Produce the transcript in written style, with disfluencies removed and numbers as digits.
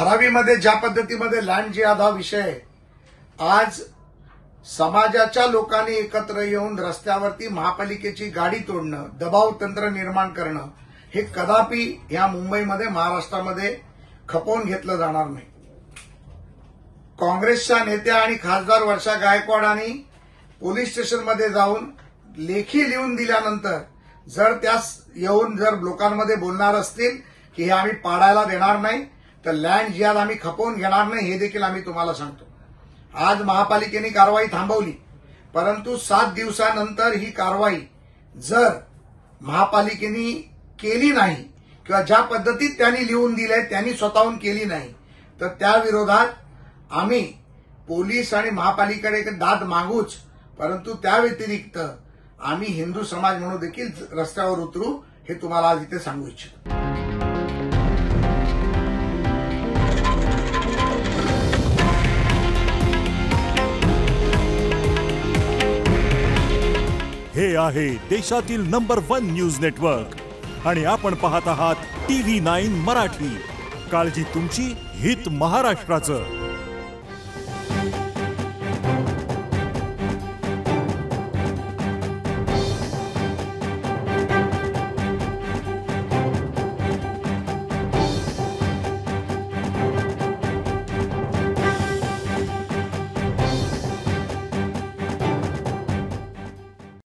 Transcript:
धारावीमध्ये ज्या पद्धतीमध्ये लँड जिहाद हा विषय आज समाजाच्या लोकांनी एकत्र येऊन रस्त्यावरती महापालिकेची गाडी तोडणं, दबाव तंत्र निर्माण करणं हे कदापि या मुंबईमध्ये महाराष्ट्रामध्ये खपवून घेतलं जाणार नाही। काँग्रेसच्या नेत्या आणि खासदार वर्षा गायकवाडांनी पोलीस स्टेशनमध्ये जाऊन लेखी लिहून दिल्यानंतर जर त्यास येऊन जर लोकांमध्ये बोलणार असतील की हे आम्ही पाडायला देणार नाही तर लँड जिहाद आम्ही खपवून घेणार नाही हे देखील आम्ही तुम्हाला सांगतो। आज महापालिकेने कारवाई थांबवली, परंतु 7 दिवसानंतर ही कारवाई जर महापालिकेने केली नाही किंवा ज्या पद्धतीत त्यांनी लिहून दिलंय त्यांनी स्वतःहून केली नाही तर त्या विरोधात आम्ही पोलीस आणि महापालिकेकडे दाद मागूच, परंतु त्या व्यतिरिक्त आम्ही हिंदू समाज म्हणून देखील रस्त्यावर उतरू हे तुम्हाला आज इथे सांगू इच्छितो। हे आहे देशातील नंबर 1 न्यूज नेटवर्क आणि आपण पाहत आहात TV9 मराठी। काळजी तुमची, हित महाराष्ट्राचं।